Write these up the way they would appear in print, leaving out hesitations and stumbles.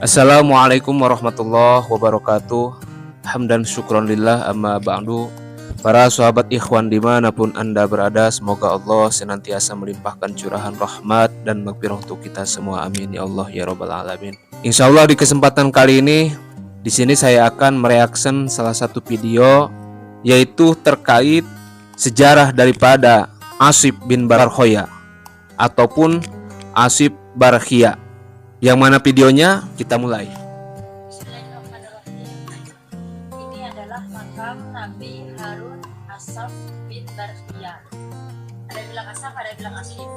Assalamualaikum warahmatullahi wabarakatuh. Hamdan syukron lillah amma ba'du. Para sahabat ikhwan dimanapun anda berada, semoga Allah senantiasa melimpahkan curahan rahmat dan maghfirah untuk kita semua. Amin ya Allah ya rabbal alamin. Insya Allah di kesempatan kali ini di sini saya akan mereaction salah satu video, yaitu terkait sejarah daripada Asib bin Barkhoya ataupun Asib Barkhia. Yang mana videonya kita mulai. Bismillahirrahmanirrahim. Ini adalah makam Nabi Harun Asaf bin Barkhia. Ada yang bilang Asaf, ada yang bilang Asif.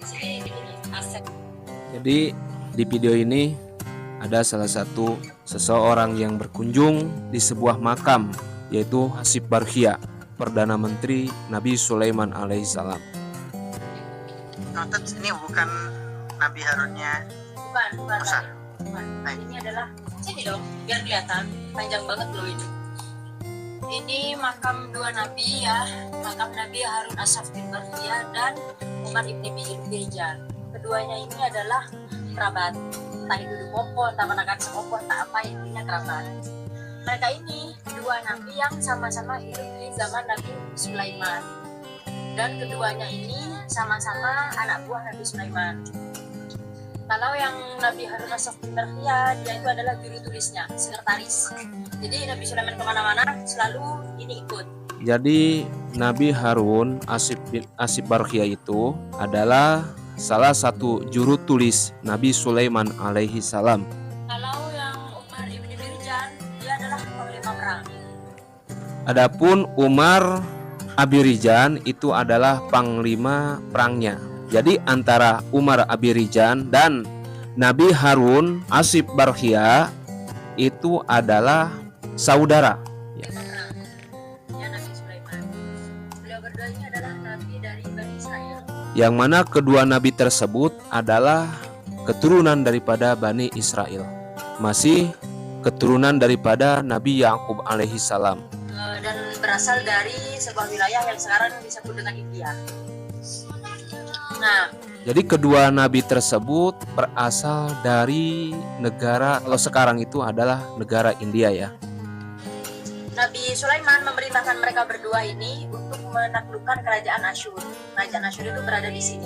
Di sini Asef. Jadi di video ini ada salah satu seseorang yang berkunjung di sebuah makam, yaitu Asib Barkhia, Perdana Menteri Nabi Sulaiman alaihissalam. Noted ini bukan Nabi Harunnya. Bukan. Masa? Bukan. Ini adalah sini dong, biar kelihatan. Panjang banget loh ini. Ini makam dua nabi ya, makam Nabi Harun Asaf bin Barkhia dan Umar ibn Mirjan. Keduanya ini adalah kerabat. Entah itu popo, entah menakan sepopo, entah apa, intinya kerabat. Mereka ini dua nabi yang sama-sama hidup di zaman Nabi Sulaiman. Dan keduanya ini sama-sama anak buah Nabi Sulaiman. Kalau yang Nabi Harun Asaf bin Barkhia, dia itu adalah juru tulisnya, sekretaris. Jadi Nabi Sulaiman kemana-mana selalu ini ikut. Jadi Nabi Harun Asib Barkhia itu adalah salah satu juru tulis Nabi Sulaiman alaihi salam. Kalau yang Umar ibn Mirjan, dia adalah panglima perang. Adapun Umar Abirijan itu adalah panglima perangnya. Jadi antara Umar Abirijan dan Nabi Harun Asib Barkhia itu adalah saudara. Ya, Nabi Sulaiman. Beliau berdua ini adalah nabi dari Bani Israel. Yang mana kedua nabi tersebut adalah keturunan daripada Bani Israel. Masih keturunan daripada Nabi Yakub alaihi salam. Dan berasal dari sebuah wilayah yang sekarang disebut dengan India. Nah, jadi kedua nabi tersebut berasal dari negara, kalau sekarang itu adalah negara India ya. Nabi Sulaiman memerintahkan mereka berdua ini untuk menaklukkan kerajaan Asyur. Kerajaan Asyur itu berada di sini.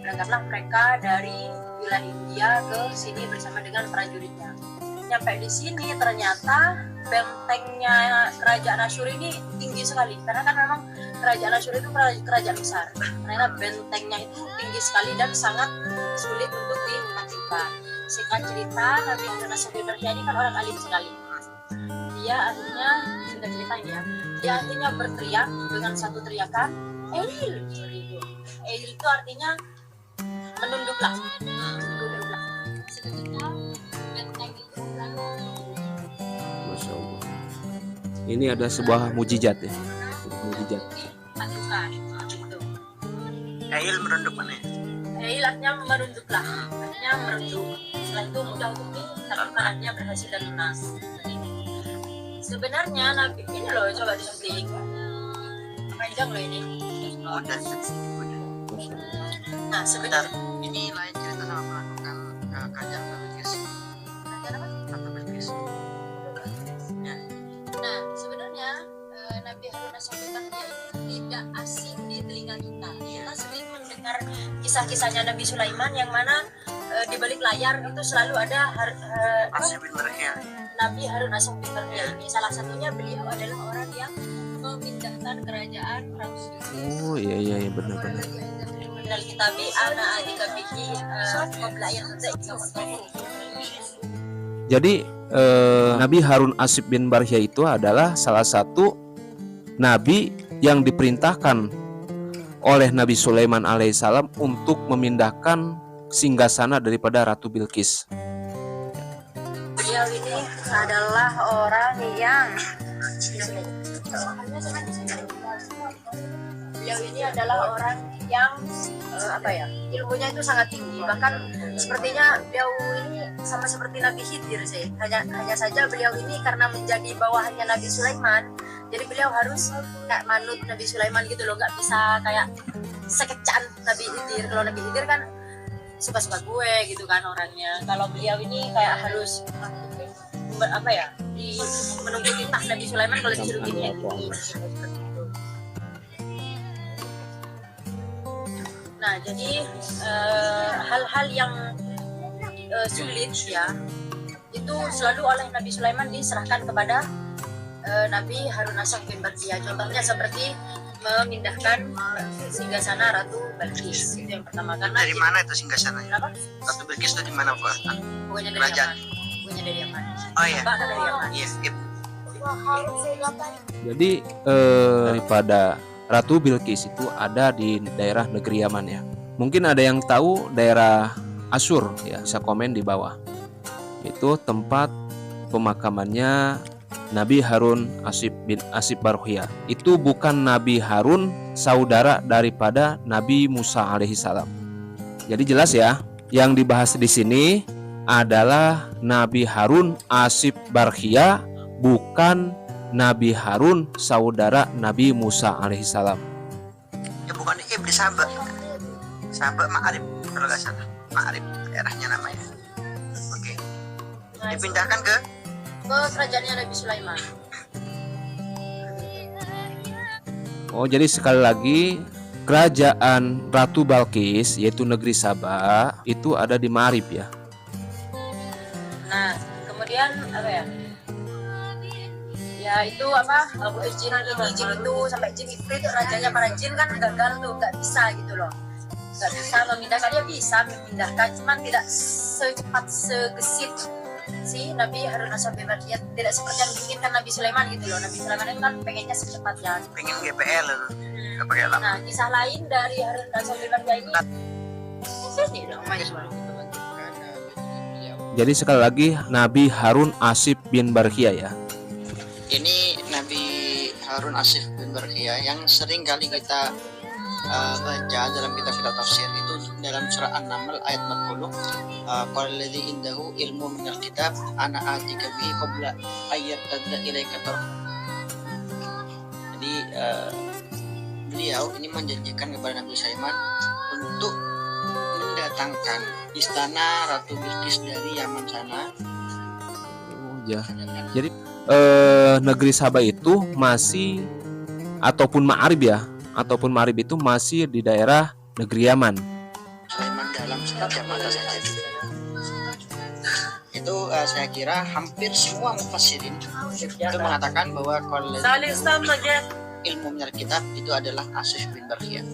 Berangkatlah mereka dari wilayah India ke sini bersama dengan prajuritnya. Nyampe di sini ternyata bentengnya kerajaan Asyur ini tinggi sekali, karena kan memang kerajaan Asyur itu kerajaan besar. Ternyata bentengnya itu tinggi sekali dan sangat sulit untuk ditaklukkan. Singkat cerita, Nabi Harun Asaf bin Barkhia ini kan orang alim sekali. Dia akhirnya, singkat cerita ini ya, dia akhirnya berteriak dengan satu teriakan, Eil. Eil itu artinya menunduklah. Seketika benteng itu lalu. Masya Allah. Ini ada sebuah mujizat ya. Mujizat. Ail merunduk mana? Ail artinya merunduklah, artinya merunduk. Setelah itu mudah untuk ditaklukkan, artinya berhasil dan lunas. Sebenarnya Nabi ini loh, coba disuntik. Panjang loh ini. Udah. Nah, sebentar. Ini lain cerita sama melakukan kerajaan Bilqis. Atau Bilqis. Ya. Nah, sebenarnya Nabi Harun Asaf bin Barkhia tidak asing di telinga kita. Kita sering mendengar kisah-kisahnya Nabi Sulaiman yang mana di balik layar itu selalu ada Asib bin Barkhia. Nabi Harun Asaf bin Barkhia ini. Salah satunya beliau adalah orang yang memindahkan kerajaan Rasul. Oh iya benar-benar. Dari kitabi ana adika bihi qabla ayat Jadi Nabi Harun Asib bin Barkhia itu adalah salah satu nabi yang diperintahkan oleh Nabi Sulaiman alaihissalam untuk memindahkan singgasana daripada Ratu Bilqis. Beliau ini adalah orang yang ilmunya itu sangat tinggi, bahkan sepertinya beliau ini sama seperti Nabi Khidir sih. Hanya saja beliau ini karena menjadi bawahannya Nabi Sulaiman, jadi beliau harus kayak manut Nabi Sulaiman gitu loh, nggak bisa kayak sekecaan Nabi Khidir. Kalau Nabi Khidir kan suka-suka gue gitu kan orangnya. Kalau beliau ini kayak harus menunggu titah Nabi Sulaiman kalau disuruh gini ya gini. Nah, jadi hal-hal yang sulit ya itu selalu oleh Nabi Sulaiman diserahkan kepada Nabi Harun Ashaf bin Barkhiyah. Contohnya seperti memindahkan singgasana Ratu Balqis, itu yang pertama. Karena Dari mana itu singgasananya? Kenapa? Ratu Bilqis itu di mana, Pak? Bukannya dari Kerajaan. Yaman. Bukannya dari Yaman. Oh iya. Bapak kan dari Yaman. Iya, Jadi daripada Ratu Bilqis itu ada di daerah negeri Yaman ya. Mungkin ada yang tahu daerah Asyur ya, bisa komen di bawah. Itu tempat pemakamannya Nabi Harun bin Ashaf Barkhiyah. Itu bukan Nabi Harun, saudara daripada Nabi Musa alaihissalam. Jadi jelas ya, yang dibahas di sini adalah Nabi Harun Ashaf Barkhiyah, bukan Nabi Harun saudara Nabi Musa alaihissalam. Ya bukan di Sabah. Sabah Ma'arib kalau nggak salah. Ma'arib daerahnya namanya. Oke. Dipindahkan ke kerajaannya Nabi Sulaiman. Oh, jadi sekali lagi kerajaan Ratu Balqis yaitu negeri Sabah itu ada di Ma'arib ya. Nah, kemudian apa ya? Ya itu jin itu sampai jin itu rajanya para jin kan gagal tuh, nggak bisa gitu loh. Nggak bisa memindahkan, dia bisa memindahkan, cuman tidak secepat segesit si Nabi Harun Ashaf bin Barkhiyah, tidak seperti yang diinginkan Nabi Sulaiman gitu loh. Nabi Sulaiman itu kan pengennya secepatnya. pengen GPL loh. Nggak pakai lama. Nah, kisah lain dari Harun Ashaf bin Barkhiyah ini sini dong, maju. Jadi sekali lagi Nabi Harun Ashaf bin Barkhiyah ya. Ini Nabi Harun Ashaf bin Barkhiyah yang sering kali kita baca dalam kitab-kitab tafsir itu dalam surah An-Naml ayat 40. Qalalladzi indahu ilmu minal kitab ana atika bihi qabla ayyatadda ilaika tarf. Jadi beliau ini menjanjikan kepada Nabi Sulaiman untuk mendatangkan istana Ratu Bilqis dari Yaman sana. Oh, ya. Jadi negeri Sabah itu masih ataupun Ma'arib itu masih di daerah negeri Yaman. Sulaiman dalam surat yang atas saja. Itu saya kira hampir semua mufassirin itu mengatakan bahwa kalau ilmu minal kitab itu adalah Ashaf bin Barkhiyah.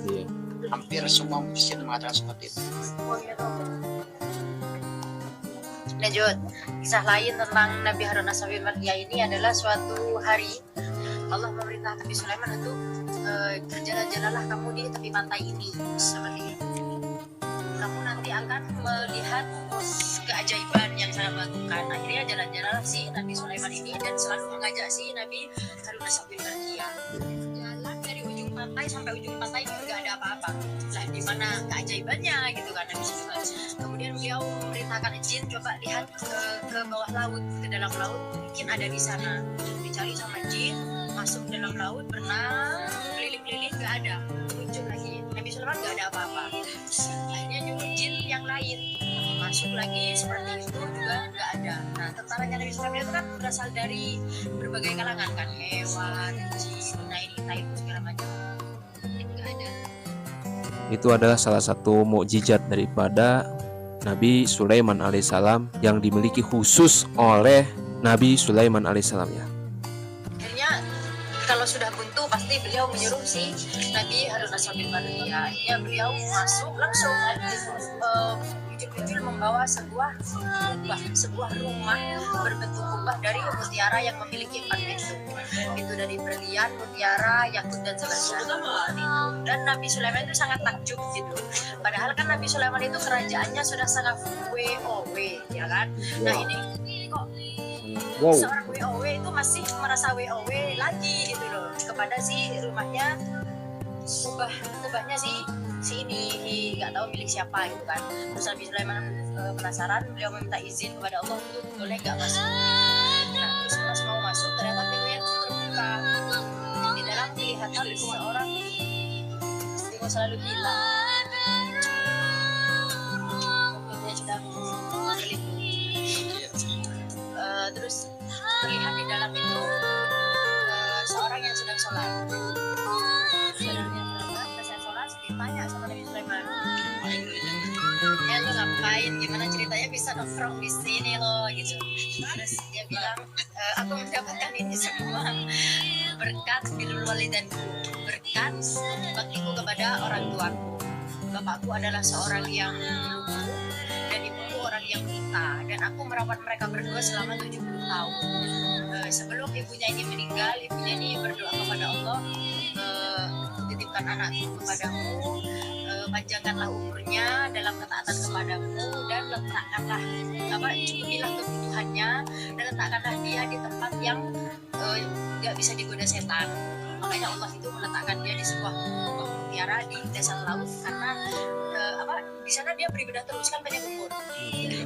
Iya. Hampir semua mufassirin mengatakan seperti itu. Lanjut, kisah lain tentang Nabi Harun Ashaf bin Barkhiyah ini adalah suatu hari Allah memerintah Nabi Sulaiman untuk berjalan-jalanlah kamu di tepi pantai ini, seperti itu. Kamu nanti akan melihat keajaiban yang saya lakukan. Akhirnya jalan-jalanlah si Nabi Sulaiman ini dan selalu mengajak si Nabi Harun Ashaf bin Barkhiyah. Jalan dari ujung pantai sampai ujung pantai ini nggak ada apa-apa. Lah di mana keajaibannya gitu kan Nabi Sulaiman. Kemudian beliau memerintahkan jin, coba lihat ke bawah laut, ke dalam laut, mungkin ada di sana. Dicari sama jin, masuk ke dalam laut, berenang, keliling-keliling nggak ada, muncul lagi Nabi Sulaiman nggak ada apa-apa. Akhirnya nyuruh jin yang lain masuk lagi, seperti itu juga nggak ada. Nah, tentaranya Nabi Sulaiman itu kan berasal dari berbagai kalangan kan, hewan, jin, nah itu segala macam, nggak ada. Itu adalah salah satu mukjizat daripada Nabi Sulaiman alaihissalam yang dimiliki khusus oleh Nabi Sulaiman alaihissalam ya. Akhirnya kalau sudah buntu pasti beliau menyuruh si Nabi Harun Ashaf bin Barkhiyah. Akhirnya beliau masuk langsung muncul membawa sebuah rumah berbentuk kubah dari mutiara yang memiliki 4 pintu. Pintu dari berlian, mutiara, yakut dan sebagainya. Dan Nabi Sulaiman itu sangat takjub gitu. Padahal kan Nabi Sulaiman itu kerajaannya sudah sangat WOW ya kan. Nah ini kok seorang WOW itu masih merasa WOW lagi gitu loh kepada si rumahnya, kubahnya si ini nggak tahu milik siapa gitu kan. Terus Nabi Sulaiman penasaran, beliau meminta izin kepada Allah untuk boleh nggak masuk. Nah terus pas mau masuk ternyata pintunya terbuka. Di dalam kelihatan seorang istrinya selalu bilang sholat. Sebenarnya selesai sholat ditanya sama Nabi Sulaiman, ya lo ngapain, gimana ceritanya bisa nongkrong di sini lo gitu. Terus dia bilang, aku mendapatkan ini semua berkat birrul walidainku, berkat baktiku kepada orang tuaku. Bapakku adalah seorang yang lugu dan ibuku orang yang buta, dan aku merawat mereka berdua selama 70 tahun. Sebelum ibunya ini meninggal, ibunya ini berdoa kepada Allah, titipkan anakku kepadamu, panjangkanlah umurnya dalam ketaatan kepadamu, dan letakkanlah cukupilah kebutuhannya, dan letakkanlah dia di tempat yang gak bisa digoda setan. Makanya Allah itu meletakkan dia di sebuah mutiara di dasar laut, karena di sana dia beribadah terus, kan banyak umur,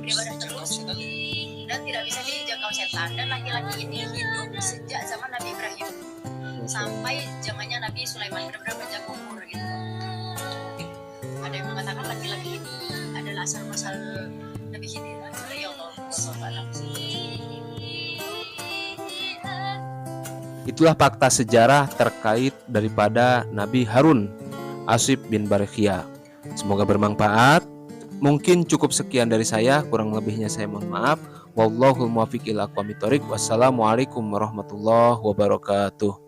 beribadah terus dan tidak bisa dijangkau setan. Dan laki-laki ini hidup sejak zaman Nabi Ibrahim sampai zamannya Nabi Sulaiman, benar-benar panjang umur gitu. Ada yang mengatakan laki-laki ini adalah asal-usul Nabi Khidir. Ya Allah, Itulah fakta sejarah terkait daripada Nabi Harun Ashif bin Barkhia. Semoga bermanfaat. Mungkin cukup sekian dari saya, kurang lebihnya saya mohon maaf. Wallahul muwaffiq ila aqwamit thoriq. Wassalamualaikum warahmatullahi wabarakatuh.